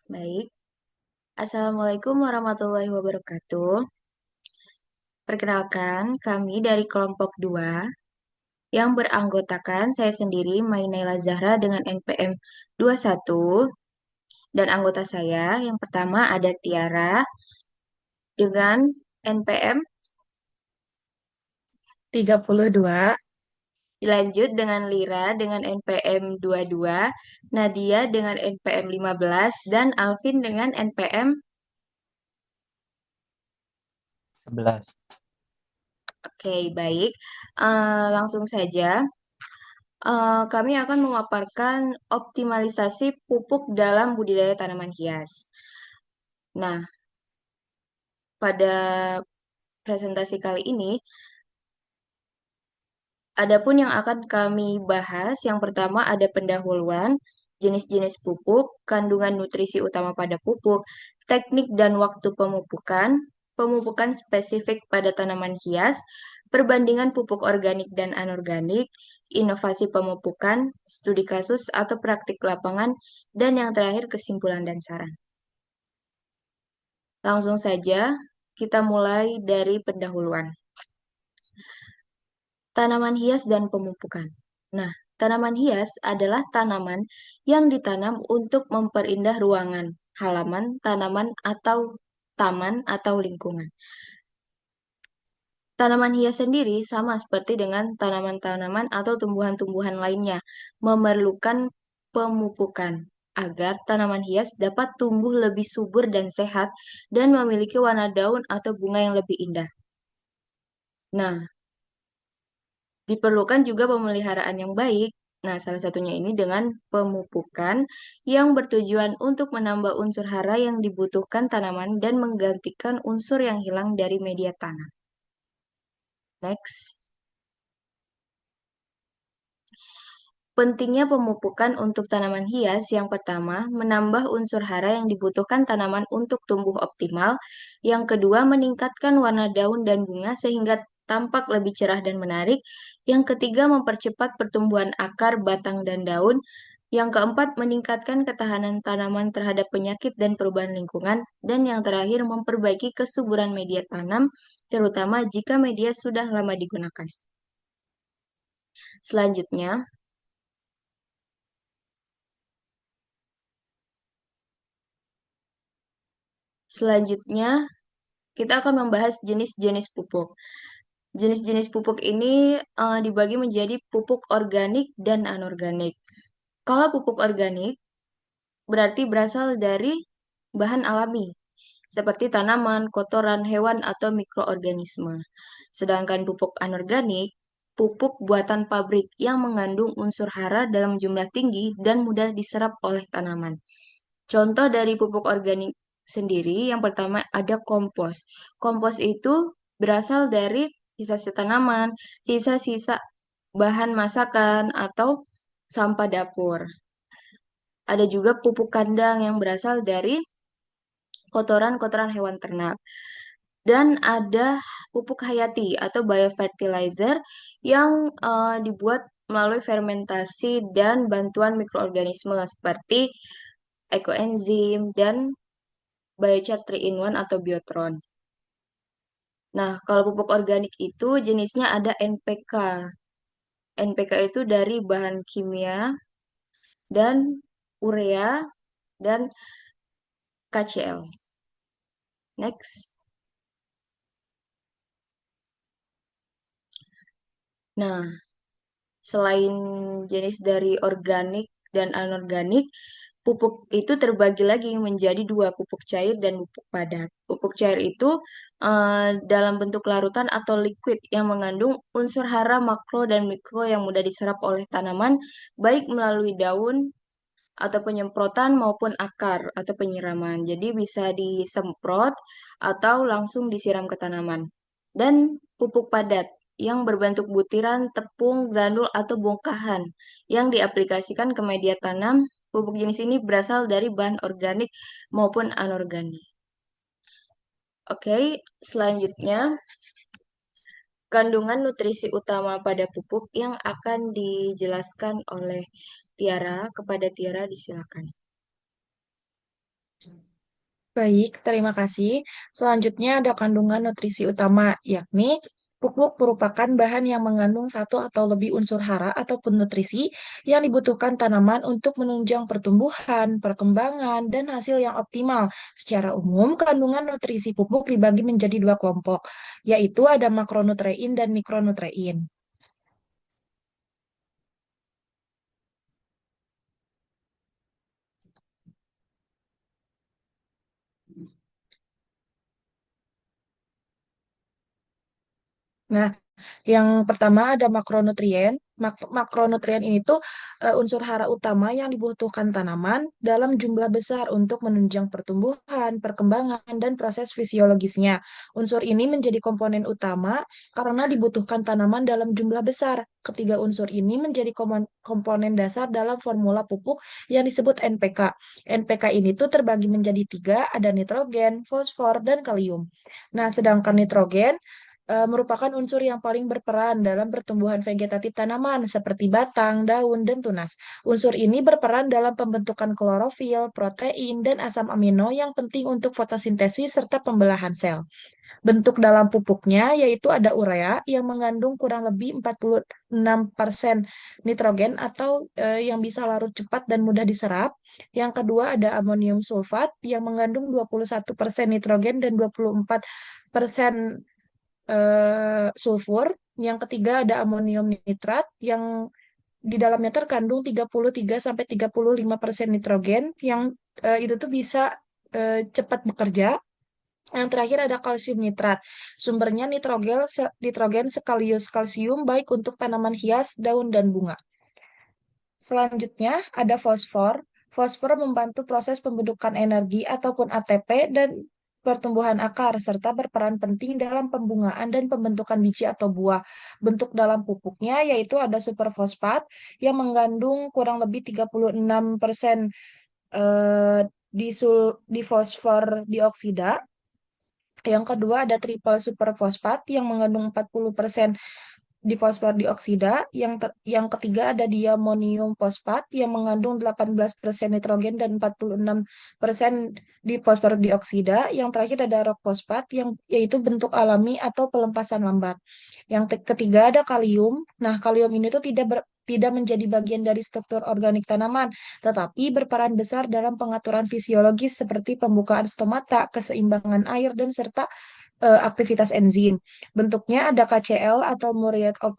Baik, Assalamualaikum warahmatullahi wabarakatuh. Perkenalkan, kami dari kelompok 2 yang beranggotakan saya sendiri, Mainaila Zahra dengan NPM 21, dan anggota saya yang pertama ada Tiara dengan NPM, 32. dilanjut dengan Lira dengan NPM 22, Nadia dengan NPM 15, dan Alvin dengan NPM. 11. Oke, baik. Langsung saja. Kami akan memaparkan optimalisasi pupuk dalam budidaya tanaman hias. Nah, pada presentasi kali ini, adapun yang akan kami bahas, yang pertama ada pendahuluan, jenis-jenis pupuk, kandungan nutrisi utama pada pupuk, teknik dan waktu pemupukan, pemupukan spesifik pada tanaman hias, perbandingan pupuk organik dan anorganik, inovasi pemupukan, studi kasus atau praktik lapangan, dan yang terakhir kesimpulan dan saran. Langsung saja, kita mulai dari pendahuluan. Tanaman hias dan pemupukan. Nah, tanaman hias adalah tanaman yang ditanam untuk memperindah ruangan, halaman, tanaman, atau taman atau lingkungan. Tanaman hias sendiri sama seperti dengan tanaman-tanaman atau tumbuhan-tumbuhan lainnya, memerlukan pemupukan agar tanaman hias dapat tumbuh lebih subur dan sehat dan memiliki warna daun atau bunga yang lebih indah. Nah, diperlukan juga pemeliharaan yang baik. Nah, salah satunya ini dengan pemupukan yang bertujuan untuk menambah unsur hara yang dibutuhkan tanaman dan menggantikan unsur yang hilang dari media tanam. Next. Pentingnya pemupukan untuk tanaman hias yang pertama, menambah unsur hara yang dibutuhkan tanaman untuk tumbuh optimal. Yang kedua, meningkatkan warna daun dan bunga sehingga tampak lebih cerah dan menarik. Yang ketiga, mempercepat pertumbuhan akar, batang, dan daun. Yang keempat, meningkatkan ketahanan tanaman terhadap penyakit dan perubahan lingkungan. Dan yang terakhir, memperbaiki kesuburan media tanam, terutama jika media sudah lama digunakan. Selanjutnya, Selanjutnya, kita akan membahas jenis-jenis pupuk. Jenis-jenis pupuk ini dibagi menjadi pupuk organik dan anorganik. Kalau pupuk organik berarti berasal dari bahan alami, seperti tanaman, kotoran, hewan, atau mikroorganisme. Sedangkan pupuk anorganik, pupuk buatan pabrik yang mengandung unsur hara dalam jumlah tinggi dan mudah diserap oleh tanaman. Contoh dari pupuk organik sendiri, yang pertama ada kompos. Kompos itu berasal dari sisa-sisa tanaman, sisa-sisa bahan masakan, atau sampah dapur. Ada juga pupuk kandang yang berasal dari kotoran-kotoran hewan ternak. Dan ada pupuk hayati atau biofertilizer yang dibuat melalui fermentasi dan bantuan mikroorganisme seperti ekoenzim dan biochar 3-in-1 atau biotron. Nah, kalau pupuk organik itu jenisnya ada NPK. NPK itu dari bahan kimia dan urea dan KCl. Next. Nah, selain jenis dari organik dan anorganik, pupuk itu terbagi lagi menjadi dua, pupuk cair dan pupuk padat. Pupuk cair itu dalam bentuk larutan atau liquid yang mengandung unsur hara makro dan mikro yang mudah diserap oleh tanaman, baik melalui daun atau penyemprotan maupun akar atau penyiraman. Jadi bisa disemprot atau langsung disiram ke tanaman. Dan pupuk padat yang berbentuk butiran, tepung, granul, atau bongkahan yang diaplikasikan ke media tanam. Pupuk jenis ini berasal dari bahan organik maupun anorganik. Oke, selanjutnya kandungan nutrisi utama pada pupuk yang akan dijelaskan oleh Tiara. Kepada Tiara disilakan. Baik, terima kasih. Selanjutnya ada kandungan nutrisi utama, yakni pupuk merupakan bahan yang mengandung satu atau lebih unsur hara ataupun nutrisi yang dibutuhkan tanaman untuk menunjang pertumbuhan, perkembangan, dan hasil yang optimal. Secara umum, kandungan nutrisi pupuk dibagi menjadi dua kelompok, yaitu ada makronutrien dan mikronutrien. Nah, yang pertama ada makronutrien. Makronutrien ini tuh unsur hara utama yang dibutuhkan tanaman dalam jumlah besar untuk menunjang pertumbuhan, perkembangan, dan proses fisiologisnya. Unsur ini menjadi komponen utama karena dibutuhkan tanaman dalam jumlah besar. Ketiga unsur ini menjadi komponen dasar dalam formula pupuk yang disebut NPK. NPK ini tuh terbagi menjadi tiga, ada nitrogen, fosfor, dan kalium. Nah, sedangkan nitrogen merupakan unsur yang paling berperan dalam pertumbuhan vegetatif tanaman seperti batang, daun, dan tunas. Unsur ini berperan dalam pembentukan klorofil, protein, dan asam amino yang penting untuk fotosintesis serta pembelahan sel. Bentuk dalam pupuknya yaitu ada urea yang mengandung kurang lebih 46% nitrogen atau yang bisa larut cepat dan mudah diserap. Yang kedua ada amonium sulfat yang mengandung 21% nitrogen dan 24% sulfur. Yang ketiga ada amonium nitrat yang di dalamnya terkandung 33-35% nitrogen yang itu tuh bisa cepat bekerja. Yang terakhir ada kalsium nitrat. Sumbernya nitrogen sekaligus kalsium baik untuk tanaman hias, daun, dan bunga. Selanjutnya ada fosfor. Fosfor membantu proses pembentukan energi ataupun ATP dan pertumbuhan akar, serta berperan penting dalam pembungaan dan pembentukan biji atau buah. Bentuk dalam pupuknya yaitu ada superfosfat yang mengandung kurang lebih 36% eh, di fosfor dioksida. Yang kedua ada triple superfosfat yang mengandung 40% di fosfor dioksida. Yang ketiga ada diamonium fosfat yang mengandung 18% nitrogen dan 46% di fosfor dioksida. Yang terakhir ada rock fosfat yang yaitu bentuk alami atau pelepasan lambat. Yang ketiga ada kalium. Nah, kalium ini tuh tidak menjadi bagian dari struktur organik tanaman, tetapi berperan besar dalam pengaturan fisiologis seperti pembukaan stomata, keseimbangan air, dan serta aktivitas enzim. Bentuknya ada KCl atau muriate of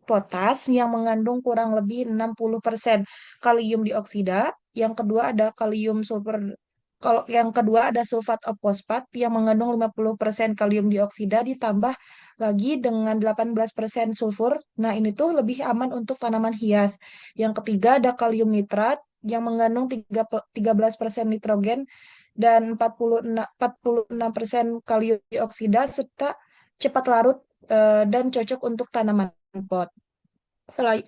potas yang mengandung kurang lebih 60% kalium dioksida. Yang kedua ada kalium sulfur. Kalau yang kedua ada sulfat of fosfat yang mengandung 50% kalium dioksida ditambah lagi dengan 18% sulfur. Nah, ini tuh lebih aman untuk tanaman hias. Yang ketiga ada kalium nitrat yang mengandung 13% nitrogen dan 46% kalium dioksida serta cepat larut dan cocok untuk tanaman pot.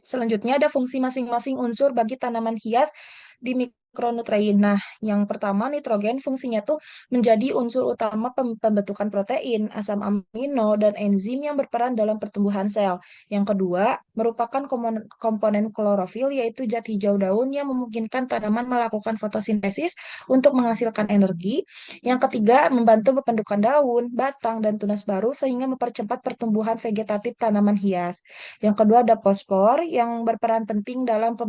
Selanjutnya ada fungsi masing-masing unsur bagi tanaman hias di mikronutrien. Nah, yang pertama nitrogen fungsinya tuh menjadi unsur utama pembentukan protein, asam amino, dan enzim yang berperan dalam pertumbuhan sel. Yang kedua, merupakan komponen klorofil yaitu zat hijau daun yang memungkinkan tanaman melakukan fotosintesis untuk menghasilkan energi. Yang ketiga, membantu pembentukan daun, batang, dan tunas baru sehingga mempercepat pertumbuhan vegetatif tanaman hias. Yang kedua ada fosfor yang berperan penting dalam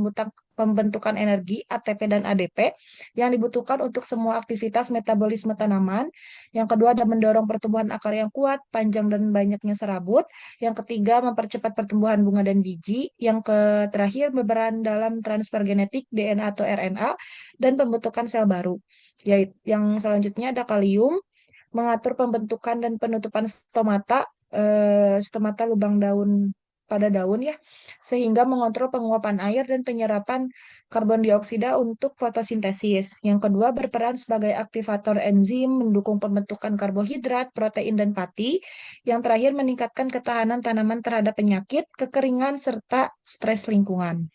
pembentukan energi ATP dan ADP yang dibutuhkan untuk semua aktivitas metabolisme tanaman. Yang kedua ada mendorong pertumbuhan akar yang kuat, panjang dan banyaknya serabut. Yang ketiga mempercepat pertumbuhan bunga dan biji. Terakhir berperan dalam transfer genetik DNA atau RNA dan pembentukan sel baru. Yaitu yang selanjutnya ada kalium mengatur pembentukan dan penutupan stomata lubang daun pada daun ya, sehingga mengontrol penguapan air dan penyerapan karbon dioksida untuk fotosintesis. Yang kedua berperan sebagai aktivator enzim, mendukung pembentukan karbohidrat, protein, dan pati. Yang terakhir meningkatkan ketahanan tanaman terhadap penyakit, kekeringan, serta stres lingkungan.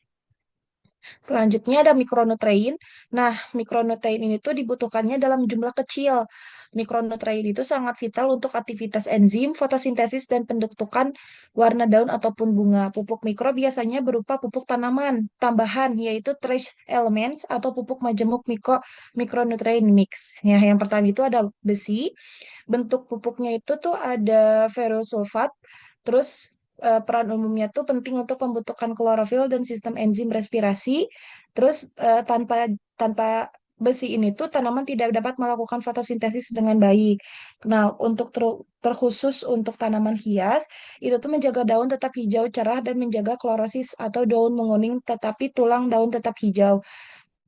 Selanjutnya ada mikronutrien. Nah, mikronutrien ini tuh dibutuhkannya dalam jumlah kecil. Mikronutrien itu sangat vital untuk aktivitas enzim, fotosintesis, dan pembentukan warna daun ataupun bunga. Pupuk mikro biasanya berupa pupuk tanaman tambahan, yaitu trace elements atau pupuk majemuk mikronutrien mix. Ya, yang pertama itu ada besi. Bentuk pupuknya itu tuh ada ferrosulfat, terus peran umumnya tuh penting untuk pembentukan klorofil dan sistem enzim respirasi. Terus tanpa tanpa besi ini tuh tanaman tidak dapat melakukan fotosintesis dengan baik. Nah, untuk terkhusus untuk tanaman hias, itu tuh menjaga daun tetap hijau cerah dan menjaga klorosis atau daun menguning tetapi tulang daun tetap hijau.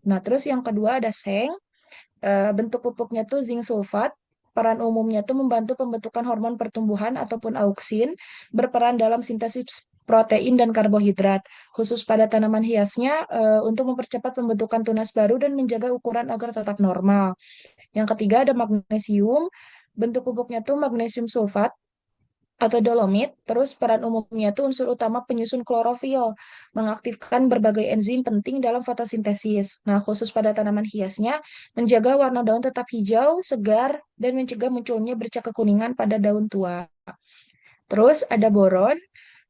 Nah, terus yang kedua ada seng. Bentuk pupuknya tuh zinc sulfat. Peran umumnya tuh membantu pembentukan hormon pertumbuhan ataupun auksin, berperan dalam sintesis protein dan karbohidrat, khusus pada tanaman hiasnya untuk mempercepat pembentukan tunas baru dan menjaga ukuran agar tetap normal. Yang ketiga ada magnesium. Bentuk pupuknya tuh magnesium sulfat atau dolomit. Terus peran umumnya itu unsur utama penyusun klorofil, mengaktifkan berbagai enzim penting dalam fotosintesis. Nah, khusus pada tanaman hiasnya, menjaga warna daun tetap hijau, segar, dan mencegah munculnya bercak kekuningan pada daun tua. Terus ada boron,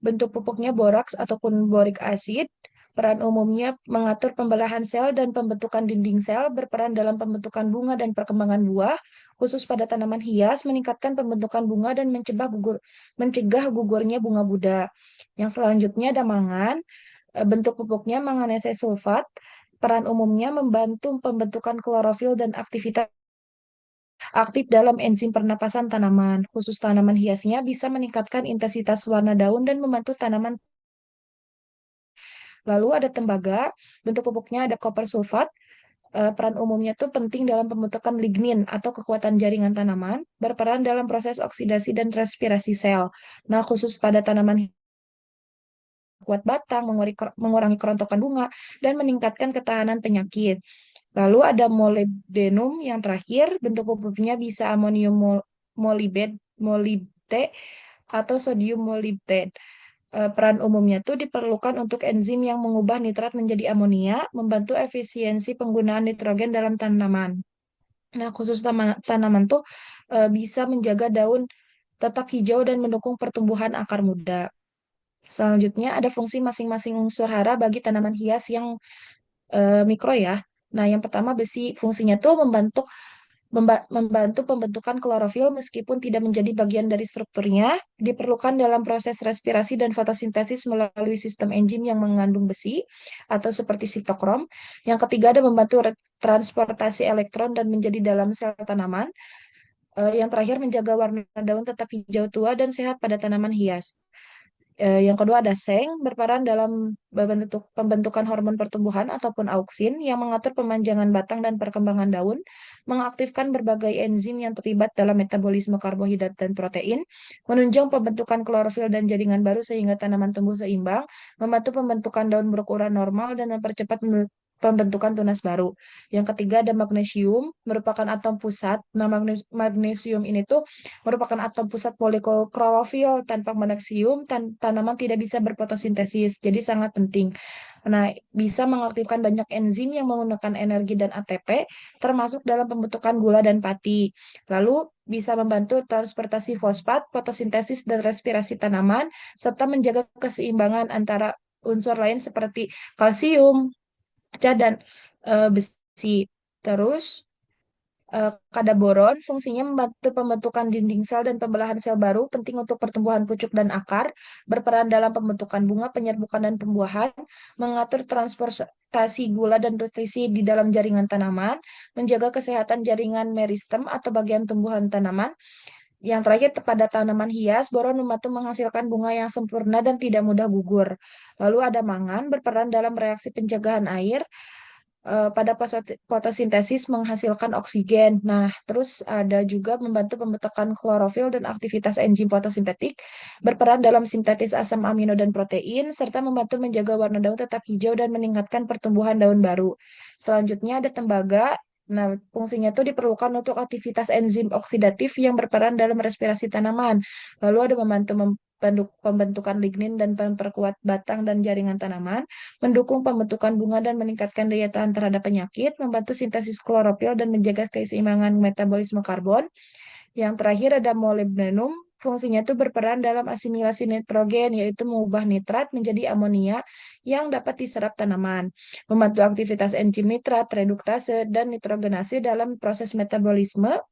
bentuk pupuknya boraks ataupun boric acid. Peran umumnya mengatur pembelahan sel dan pembentukan dinding sel, berperan dalam pembentukan bunga dan perkembangan buah, khusus pada tanaman hias, meningkatkan pembentukan bunga dan mencegah gugurnya bunga Buddha. Yang selanjutnya ada mangan, bentuk pupuknya manganese sulfat. Peran umumnya membantu pembentukan klorofil dan aktivitas aktif dalam enzim pernapasan tanaman. Khusus tanaman hiasnya bisa meningkatkan intensitas warna daun dan membantu tanaman. Lalu ada tembaga, bentuk pupuknya ada koper sulfat. Peran umumnya itu penting dalam pembentukan lignin atau kekuatan jaringan tanaman, berperan dalam proses oksidasi dan respirasi sel. Nah, khusus pada tanaman kuat batang, mengurangi kerontokan bunga, dan meningkatkan ketahanan penyakit. Lalu ada molybdenum yang terakhir, bentuk pupuknya bisa amonium molybdate atau sodium molybdate. Peran umumnya itu diperlukan untuk enzim yang mengubah nitrat menjadi amonia, membantu efisiensi penggunaan nitrogen dalam tanaman. Nah, khusus tanaman tuh bisa menjaga daun tetap hijau dan mendukung pertumbuhan akar muda. Selanjutnya ada fungsi masing-masing unsur hara bagi tanaman hias yang mikro ya. Nah, yang pertama besi fungsinya tuh membantu pembentukan klorofil meskipun tidak menjadi bagian dari strukturnya, diperlukan dalam proses respirasi dan fotosintesis melalui sistem enzim yang mengandung besi atau seperti sitokrom. Yang ketiga ada membantu transportasi elektron dan menjadi dalam sel tanaman. Yang terakhir menjaga warna daun tetap hijau tua dan sehat pada tanaman hias. Yang kedua ada seng, berperan dalam pembentukan hormon pertumbuhan ataupun auksin yang mengatur pemanjangan batang dan perkembangan daun, mengaktifkan berbagai enzim yang terlibat dalam metabolisme karbohidrat dan protein, menunjang pembentukan klorofil dan jaringan baru sehingga tanaman tumbuh seimbang, membantu pembentukan daun berukuran normal dan mempercepat pembentukan tunas baru. Yang ketiga ada magnesium, merupakan atom pusat. Nah, magnesium ini tuh merupakan atom pusat molekul klorofil. Tanpa magnesium, tanaman tidak bisa berfotosintesis, jadi sangat penting. Nah, bisa mengaktifkan banyak enzim yang menggunakan energi dan ATP, termasuk dalam pembentukan gula dan pati. Lalu, bisa membantu transportasi fosfat, fotosintesis, dan respirasi tanaman, serta menjaga keseimbangan antara unsur lain seperti kalsium, dan besi. Terus, kadar boron fungsinya membantu pembentukan dinding sel dan pembelahan sel baru, penting untuk pertumbuhan pucuk dan akar, berperan dalam pembentukan bunga, penyerbukan dan pembuahan, mengatur transportasi gula dan nutrisi di dalam jaringan tanaman, menjaga kesehatan jaringan meristem atau bagian tumbuhan tanaman. Yang terakhir, pada tanaman hias, boron membantu menghasilkan bunga yang sempurna dan tidak mudah gugur. Lalu ada mangan, berperan dalam reaksi pencegahan air, pada fotosintesis menghasilkan oksigen. Nah, terus ada juga membantu pembentukan klorofil dan aktivitas enzim fotosintetik, berperan dalam sintetis asam amino dan protein, serta membantu menjaga warna daun tetap hijau dan meningkatkan pertumbuhan daun baru. Selanjutnya ada tembaga. Nah, fungsinya itu diperlukan untuk aktivitas enzim oksidatif yang berperan dalam respirasi tanaman. Lalu ada membantu pembentukan lignin dan memperkuat batang dan jaringan tanaman, mendukung pembentukan bunga dan meningkatkan daya tahan terhadap penyakit, membantu sintesis klorofil dan menjaga keseimbangan metabolisme karbon. Yang terakhir ada molybdenum. Fungsinya itu berperan dalam asimilasi nitrogen, yaitu mengubah nitrat menjadi amonia yang dapat diserap tanaman, membantu aktivitas enzim nitrat, reduktase, dan nitrogenase dalam proses metabolisme,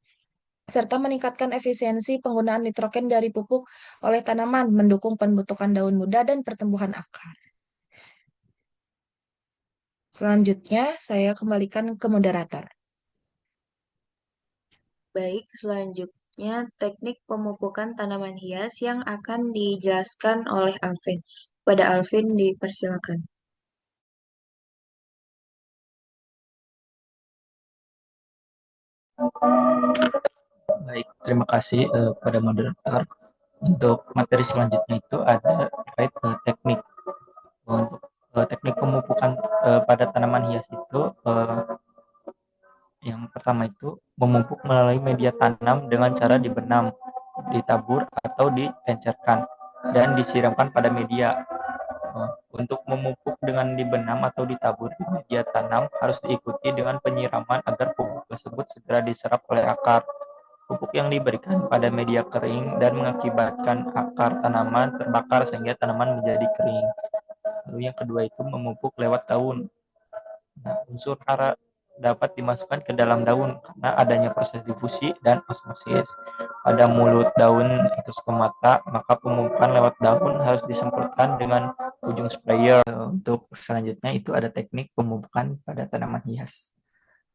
serta meningkatkan efisiensi penggunaan nitrogen dari pupuk oleh tanaman, mendukung pembentukan daun muda dan pertumbuhan akar. Selanjutnya, saya kembalikan ke moderator. Baik, selanjutnya teknik pemupukan tanaman hias yang akan dijelaskan oleh Alvin. Pada Alvin dipersilakan. Baik, terima kasih pada moderator. Untuk materi selanjutnya itu ada terkait teknik. Untuk teknik pemupukan pada tanaman hias itu yang pertama itu memupuk melalui media tanam dengan cara dibenam, ditabur atau diencerkan dan disiramkan pada media. Untuk memupuk dengan dibenam atau ditabur di media tanam harus diikuti dengan penyiraman agar pupuk tersebut segera diserap oleh akar. Pupuk yang diberikan pada media kering dan mengakibatkan akar tanaman terbakar sehingga tanaman menjadi kering. Lalu yang kedua itu memupuk lewat daun. Nah, unsur hara dapat dimasukkan ke dalam daun karena adanya proses difusi dan osmosis. Pada mulut daun itu stomata, maka pemupukan lewat daun harus disemprotkan dengan ujung sprayer. Untuk selanjutnya itu ada teknik pemupukan pada tanaman hias.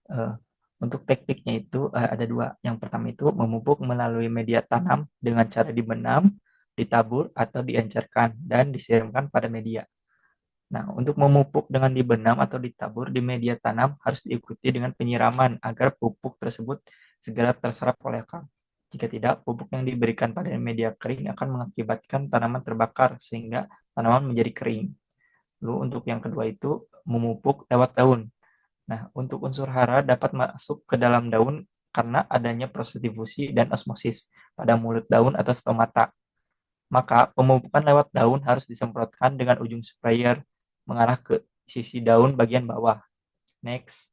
Uh, untuk tekniknya itu ada dua. Yang pertama itu memupuk melalui media tanam dengan cara dibenam, ditabur, atau diencerkan dan disiramkan pada media. Nah, untuk memupuk dengan dibenam atau ditabur di media tanam harus diikuti dengan penyiraman agar pupuk tersebut segera terserap oleh akar. Jika tidak, pupuk yang diberikan pada media kering akan mengakibatkan tanaman terbakar sehingga tanaman menjadi kering. Lalu untuk yang kedua itu memupuk lewat daun. Nah, untuk unsur hara dapat masuk ke dalam daun karena adanya proses difusi dan osmosis pada mulut daun atau stomata. Maka pemupukan lewat daun harus disemprotkan dengan ujung sprayer mengarah ke sisi daun bagian bawah. Next.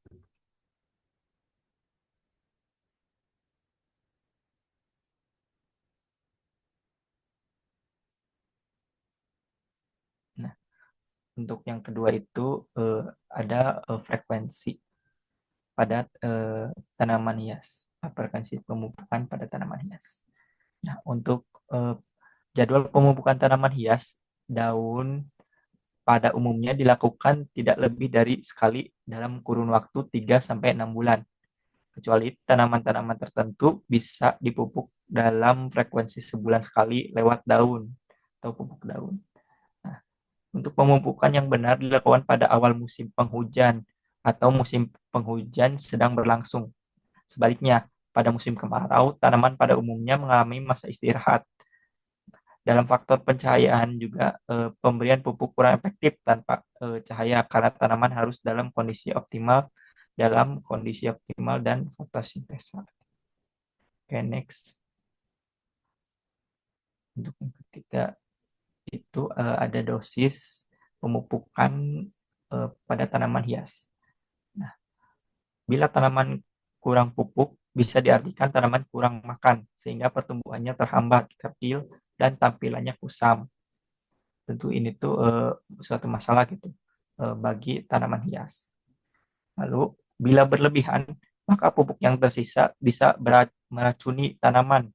Nah, untuk yang kedua itu ada frekuensi pada tanaman hias. Frekuensi pemupukan pada tanaman hias. Nah, untuk jadwal pemupukan tanaman hias, daun pada umumnya dilakukan tidak lebih dari sekali dalam kurun waktu 3-6 bulan. Kecuali tanaman-tanaman tertentu bisa dipupuk dalam frekuensi sebulan sekali lewat daun atau pupuk daun. Nah, untuk pemupukan yang benar dilakukan pada awal musim penghujan atau musim penghujan sedang berlangsung. Sebaliknya, pada musim kemarau, tanaman pada umumnya mengalami masa istirahat. Dalam faktor pencahayaan juga pemberian pupuk kurang efektif tanpa cahaya karena tanaman harus dalam kondisi optimal dan fotosintesa. Oke, next. Untuk yang ketiga itu ada dosis pemupukan pada tanaman hias. Nah, bila tanaman kurang pupuk bisa diartikan tanaman kurang makan sehingga pertumbuhannya terhambat, kecil dan tampilannya kusam. Tentu ini tuh suatu masalah gitu bagi tanaman hias. Lalu bila berlebihan, maka pupuk yang tersisa bisa meracuni tanaman.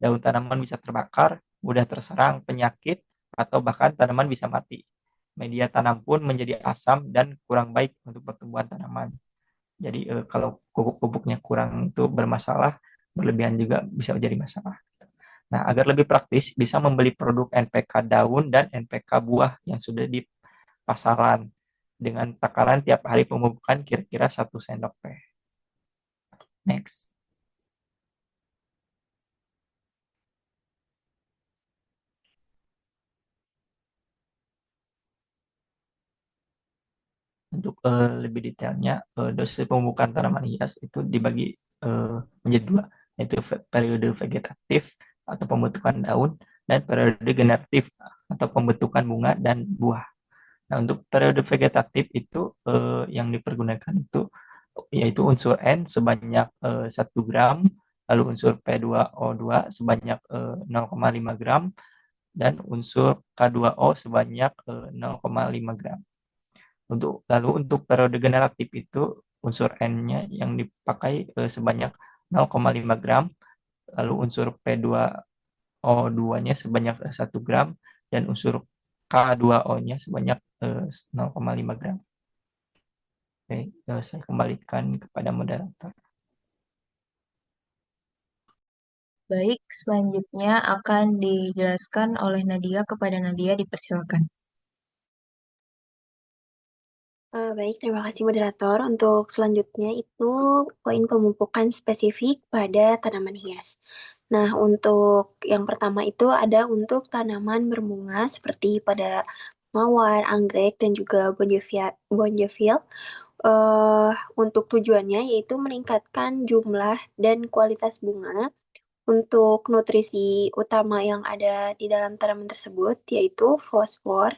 Daun tanaman bisa terbakar, mudah terserang penyakit, atau bahkan tanaman bisa mati. Media tanam pun menjadi asam dan kurang baik untuk pertumbuhan tanaman. Jadi kalau pupuk-pupuknya kurang itu bermasalah, berlebihan juga bisa menjadi masalah. Nah, agar lebih praktis, bisa membeli produk NPK daun dan NPK buah yang sudah di pasaran dengan takaran tiap hari pemupukan kira-kira 1 sendok teh. Next. Untuk lebih detailnya, dosis pemupukan tanaman hias itu dibagi menjadi dua, yaitu periode vegetatif atau pembentukan daun dan periode generatif atau pembentukan bunga dan buah. Nah, untuk periode vegetatif itu yang dipergunakan itu yaitu unsur N sebanyak 1 gram, lalu unsur P2O2 sebanyak 0,5 gram, dan unsur K2O sebanyak 0,5 gram. Lalu untuk periode generatif itu unsur N-nya yang dipakai sebanyak 0,5 gram, lalu unsur P2O2-nya sebanyak 1 gram, dan unsur K2O-nya sebanyak 0,5 gram. Oke, saya kembalikan kepada moderator. Baik, selanjutnya akan dijelaskan oleh Nadia. Kepada Nadia dipersilakan. Baik, terima kasih moderator. Untuk selanjutnya itu poin pemupukan spesifik pada tanaman hias. Nah, untuk yang pertama itu ada untuk tanaman berbunga seperti pada mawar, anggrek, dan juga bonjevil. Untuk tujuannya yaitu meningkatkan jumlah dan kualitas bunga. Untuk nutrisi utama yang ada di dalam tanaman tersebut yaitu fosfor.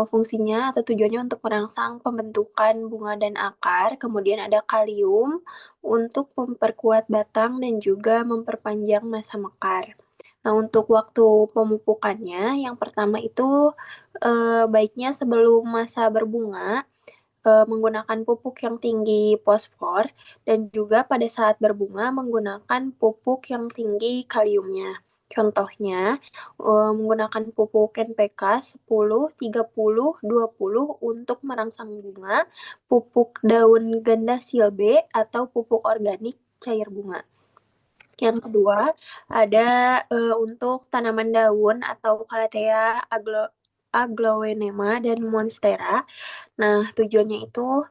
Fungsinya atau tujuannya untuk merangsang pembentukan bunga dan akar. Kemudian ada kalium untuk memperkuat batang dan juga memperpanjang masa mekar. Nah, untuk waktu pemupukannya, yang pertama itu baiknya sebelum masa berbunga, menggunakan pupuk yang tinggi fosfor, dan juga pada saat berbunga menggunakan pupuk yang tinggi kaliumnya. Contohnya, menggunakan pupuk NPK 10, 30, 20 untuk merangsang bunga, pupuk daun ganda silbe, atau pupuk organik cair bunga. Yang kedua, ada untuk tanaman daun atau Calathea aglaonema dan monstera. Nah, tujuannya itu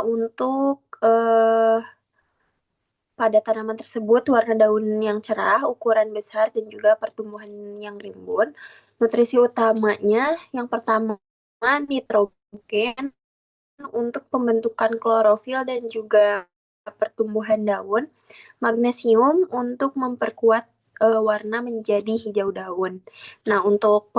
untuk pada tanaman tersebut warna daun yang cerah, ukuran besar, dan juga pertumbuhan yang rimbun. Nutrisi utamanya yang pertama nitrogen untuk pembentukan klorofil dan juga pertumbuhan daun, magnesium untuk memperkuat warna menjadi hijau daun. Nah, untuk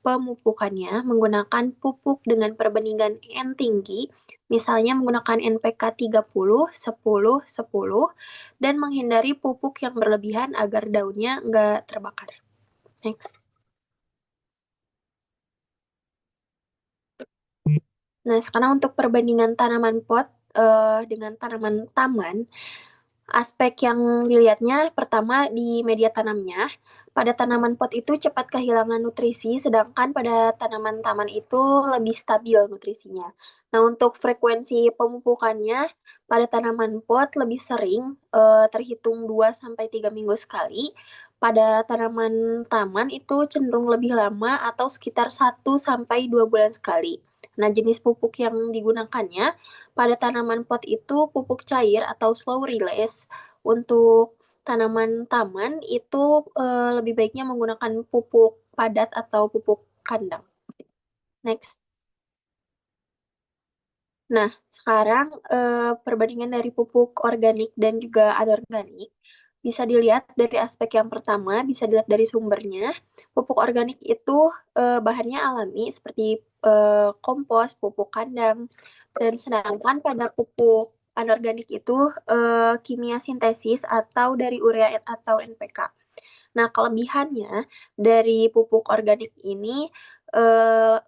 pemupukannya menggunakan pupuk dengan perbandingan N tinggi, misalnya menggunakan NPK 30, 10, 10, dan menghindari pupuk yang berlebihan agar daunnya nggak terbakar. Next. Nah, sekarang untuk perbandingan tanaman pot dengan tanaman taman, aspek yang dilihatnya pertama di media tanamnya. Pada tanaman pot itu cepat kehilangan nutrisi, sedangkan pada tanaman taman itu lebih stabil nutrisinya. Nah, untuk frekuensi pemupukannya pada tanaman pot lebih sering, terhitung 2 sampai 3 minggu sekali. Pada tanaman taman itu cenderung lebih lama atau sekitar 1 sampai 2 bulan sekali. Nah, jenis pupuk yang digunakannya pada tanaman pot itu pupuk cair atau slow release. Untuk tanaman taman itu lebih baiknya menggunakan pupuk padat atau pupuk kandang. Next. Nah, sekarang perbandingan dari pupuk organik dan juga anorganik bisa dilihat dari aspek yang pertama, bisa dilihat dari sumbernya. Pupuk organik itu bahannya alami seperti kompos, pupuk kandang, dan sedangkan pada pupuk anorganik itu kimia sintesis atau dari urea atau NPK. Nah, kelebihannya dari pupuk organik ini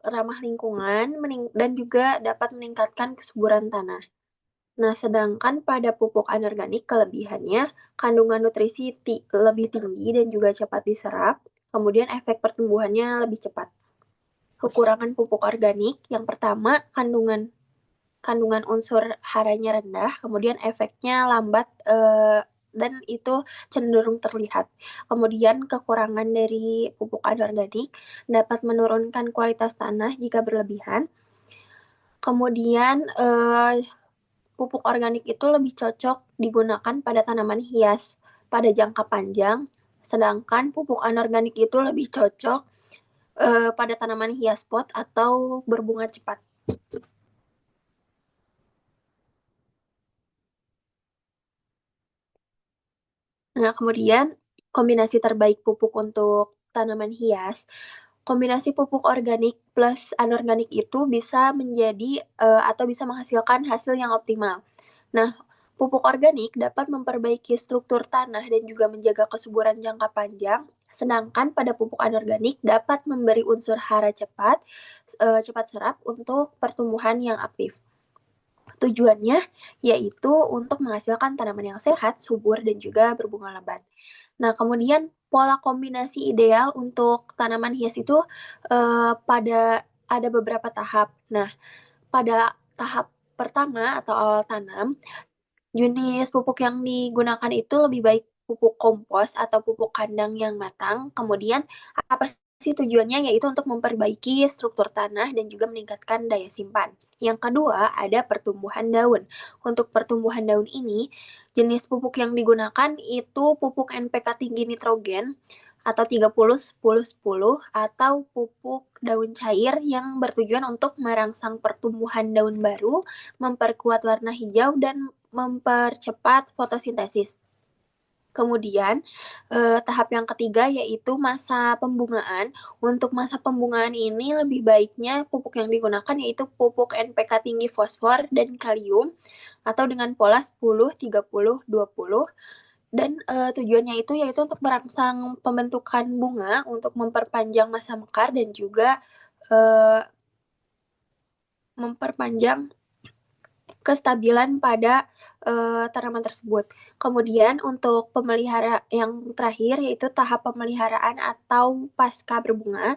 ramah lingkungan dan juga dapat meningkatkan kesuburan tanah. Nah, sedangkan pada pupuk anorganik kelebihannya kandungan nutrisi lebih tinggi dan juga cepat diserap, kemudian efek pertumbuhannya lebih cepat. Kekurangan pupuk organik yang pertama kandungan unsur haranya rendah, kemudian efeknya lambat dan itu cenderung terlihat. Kemudian kekurangan dari pupuk anorganik dapat menurunkan kualitas tanah jika berlebihan. Kemudian pupuk organik itu lebih cocok digunakan pada tanaman hias pada jangka panjang, sedangkan pupuk anorganik itu lebih cocok pada tanaman hias pot atau berbunga cepat. Nah, kemudian kombinasi terbaik pupuk untuk tanaman hias, kombinasi pupuk organik plus anorganik itu bisa menjadi atau bisa menghasilkan hasil yang optimal. Nah, pupuk organik dapat memperbaiki struktur tanah dan juga menjaga kesuburan jangka panjang, sedangkan pada pupuk anorganik dapat memberi unsur hara cepat serap untuk pertumbuhan yang aktif. Tujuannya yaitu untuk menghasilkan tanaman yang sehat, subur, dan juga berbunga lebat. Nah, kemudian pola kombinasi ideal untuk tanaman hias itu pada ada beberapa tahap. Nah, pada tahap pertama atau awal tanam, jenis pupuk yang digunakan itu lebih baik pupuk kompos atau pupuk kandang yang matang. Kemudian apa sih tujuannya? Yaitu untuk memperbaiki struktur tanah dan juga meningkatkan daya simpan. Yang kedua, ada pertumbuhan daun. Untuk pertumbuhan daun ini, jenis pupuk yang digunakan itu pupuk NPK tinggi nitrogen atau 30-10-10 atau pupuk daun cair yang bertujuan untuk merangsang pertumbuhan daun baru, memperkuat warna hijau, dan mempercepat fotosintesis. Kemudian, tahap yang ketiga yaitu masa pembungaan. Untuk masa pembungaan ini lebih baiknya pupuk yang digunakan yaitu pupuk NPK tinggi fosfor dan kalium atau dengan pola 10-30-20, dan tujuannya itu yaitu untuk merangsang pembentukan bunga, untuk memperpanjang masa mekar, dan juga memperpanjang kestabilan pada tanaman tersebut. Kemudian untuk pemelihara yang terakhir yaitu tahap pemeliharaan atau pasca berbunga.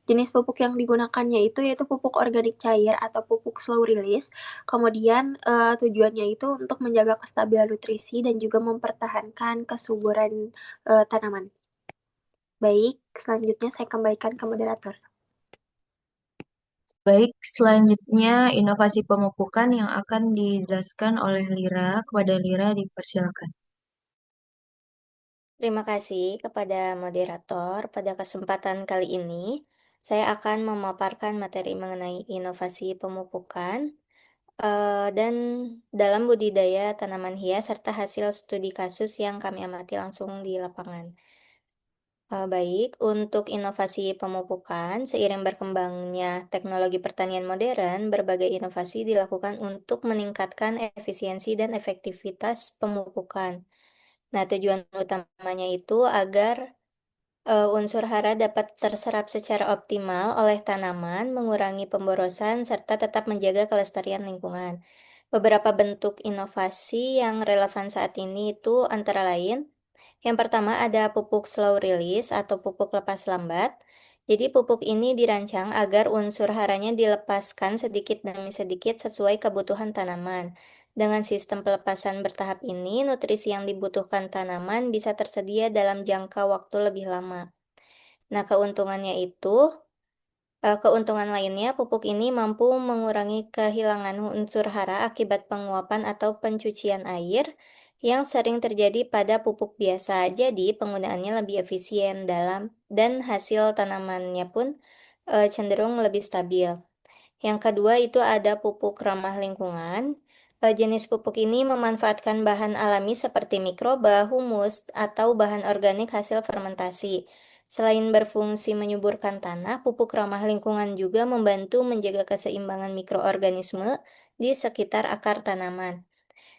Jenis pupuk yang digunakannya itu yaitu pupuk organik cair atau pupuk slow release. Kemudian tujuannya itu untuk menjaga kestabilan nutrisi dan juga mempertahankan kesuburan tanaman. Baik, selanjutnya saya kembalikan ke moderator. Baik, selanjutnya inovasi pemupukan yang akan dijelaskan oleh Lira. Kepada Lira dipersilakan. Terima kasih kepada moderator. Pada kesempatan kali ini, saya akan memaparkan materi mengenai inovasi pemupukan dan dalam budidaya tanaman hias serta hasil studi kasus yang kami amati langsung di lapangan. Baik, untuk inovasi pemupukan, seiring berkembangnya teknologi pertanian modern, berbagai inovasi dilakukan untuk meningkatkan efisiensi dan efektivitas pemupukan. Nah, tujuan utamanya itu agar unsur hara dapat terserap secara optimal oleh tanaman, mengurangi pemborosan, serta tetap menjaga kelestarian lingkungan. Beberapa bentuk inovasi yang relevan saat ini itu antara lain, yang pertama ada pupuk slow release atau pupuk lepas lambat. Jadi pupuk ini dirancang agar unsur haranya dilepaskan sedikit demi sedikit sesuai kebutuhan tanaman. Dengan sistem pelepasan bertahap ini, nutrisi yang dibutuhkan tanaman bisa tersedia dalam jangka waktu lebih lama. Nah, keuntungan lainnya, pupuk ini mampu mengurangi kehilangan unsur hara akibat penguapan atau pencucian air yang sering terjadi pada pupuk biasa. Jadi, penggunaannya lebih efisien dan hasil tanamannya pun cenderung lebih stabil. Yang kedua itu ada pupuk ramah lingkungan. Jenis pupuk ini memanfaatkan bahan alami seperti mikroba, humus, atau bahan organik hasil fermentasi. Selain berfungsi menyuburkan tanah, pupuk ramah lingkungan juga membantu menjaga keseimbangan mikroorganisme di sekitar akar tanaman.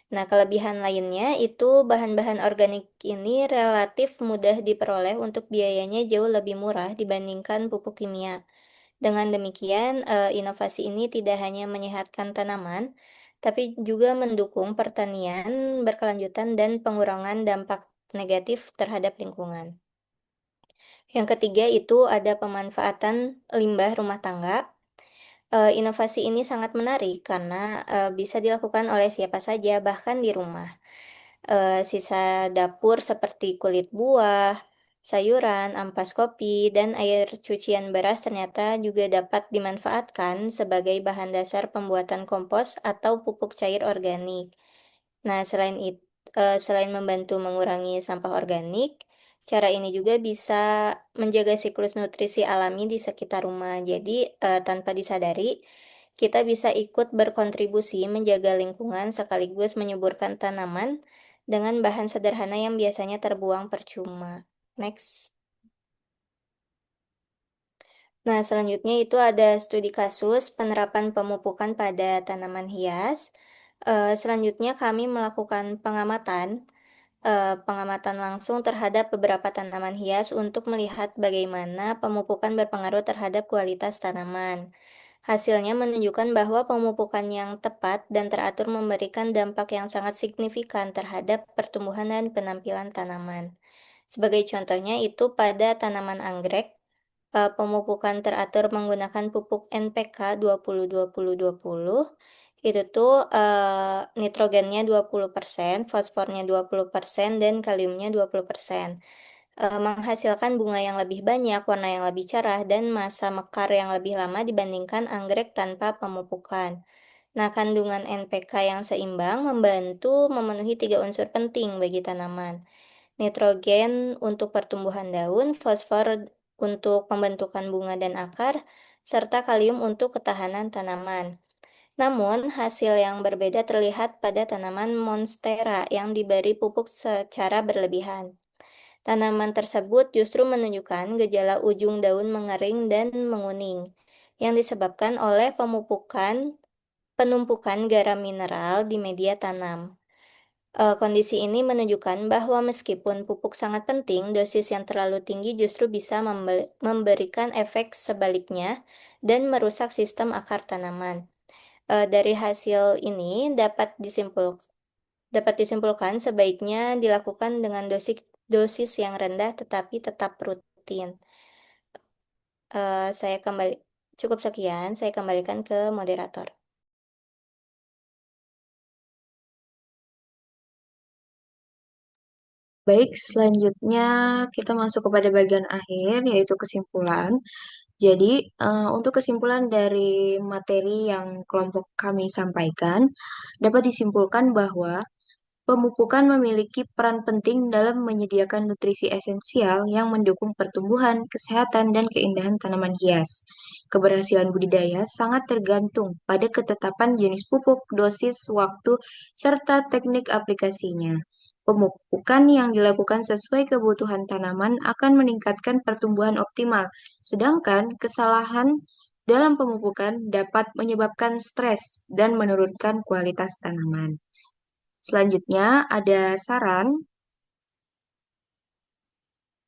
Nah, kelebihan lainnya itu bahan-bahan organik ini relatif mudah diperoleh, untuk biayanya jauh lebih murah dibandingkan pupuk kimia. Dengan demikian, inovasi ini tidak hanya menyehatkan tanaman, tapi juga mendukung pertanian berkelanjutan dan pengurangan dampak negatif terhadap lingkungan. Yang ketiga itu ada pemanfaatan limbah rumah tangga. Inovasi ini sangat menarik karena bisa dilakukan oleh siapa saja, bahkan di rumah. Sisa dapur seperti kulit buah, sayuran, ampas kopi, dan air cucian beras ternyata juga dapat dimanfaatkan sebagai bahan dasar pembuatan kompos atau pupuk cair organik. Nah, selain membantu mengurangi sampah organik, cara ini juga bisa menjaga siklus nutrisi alami di sekitar rumah. Jadi, tanpa disadari, kita bisa ikut berkontribusi menjaga lingkungan sekaligus menyuburkan tanaman dengan bahan sederhana yang biasanya terbuang percuma. Next. Nah, selanjutnya itu ada studi kasus penerapan pemupukan pada tanaman hias. Selanjutnya kami melakukan pengamatan langsung terhadap beberapa tanaman hias untuk melihat bagaimana pemupukan berpengaruh terhadap kualitas tanaman. Hasilnya menunjukkan bahwa pemupukan yang tepat dan teratur memberikan dampak yang sangat signifikan terhadap pertumbuhan dan penampilan tanaman. Sebagai contohnya itu pada tanaman anggrek, pemupukan teratur menggunakan pupuk NPK 20-20-20, itu tuh nitrogennya 20%, fosfornya 20%, dan kaliumnya 20%. Menghasilkan bunga yang lebih banyak, warna yang lebih cerah, dan masa mekar yang lebih lama dibandingkan anggrek tanpa pemupukan. Nah, kandungan NPK yang seimbang membantu memenuhi 3 unsur penting bagi tanaman. Nitrogen untuk pertumbuhan daun, fosfor untuk pembentukan bunga dan akar, serta kalium untuk ketahanan tanaman. Namun, hasil yang berbeda terlihat pada tanaman monstera yang diberi pupuk secara berlebihan. Tanaman tersebut justru menunjukkan gejala ujung daun mengering dan menguning, yang disebabkan oleh penumpukan garam mineral di media tanam. Kondisi ini menunjukkan bahwa meskipun pupuk sangat penting, dosis yang terlalu tinggi justru bisa memberikan efek sebaliknya dan merusak sistem akar tanaman. Dari hasil ini dapat disimpulkan sebaiknya dilakukan dengan dosis yang rendah tetapi tetap rutin. Cukup sekian, saya kembalikan ke moderator. Baik, selanjutnya kita masuk kepada bagian akhir, yaitu kesimpulan. Jadi, untuk kesimpulan dari materi yang kelompok kami sampaikan, dapat disimpulkan bahwa pemupukan memiliki peran penting dalam menyediakan nutrisi esensial yang mendukung pertumbuhan, kesehatan, dan keindahan tanaman hias. Keberhasilan budidaya sangat tergantung pada ketetapan jenis pupuk, dosis, waktu, serta teknik aplikasinya. Pemupukan yang dilakukan sesuai kebutuhan tanaman akan meningkatkan pertumbuhan optimal, sedangkan kesalahan dalam pemupukan dapat menyebabkan stres dan menurunkan kualitas tanaman. Selanjutnya ada saran.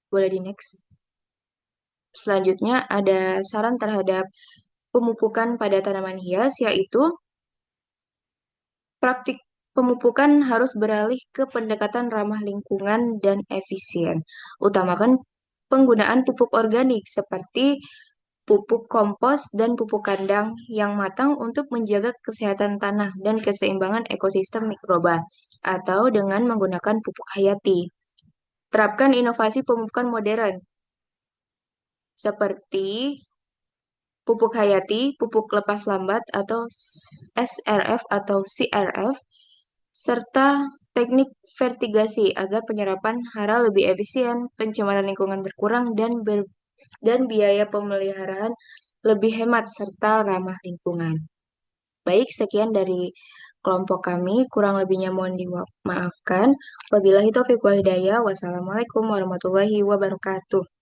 Boleh di next. Selanjutnya ada saran terhadap pemupukan pada tanaman hias, yaitu praktik pemupukan harus beralih ke pendekatan ramah lingkungan dan efisien. Utamakan penggunaan pupuk organik seperti pupuk kompos dan pupuk kandang yang matang untuk menjaga kesehatan tanah dan keseimbangan ekosistem mikroba, atau dengan menggunakan pupuk hayati. Terapkan inovasi pemupukan modern seperti pupuk hayati, pupuk lepas lambat atau SRF atau CRF, serta teknik vertigasi agar penyerapan hara lebih efisien, pencemaran lingkungan berkurang, dan biaya pemeliharaan lebih hemat serta ramah lingkungan. Baik, sekian dari kelompok kami. Kurang lebihnya mohon dimaafkan. Wabillahi taufiq wal hidayah. Wassalamualaikum warahmatullahi wabarakatuh.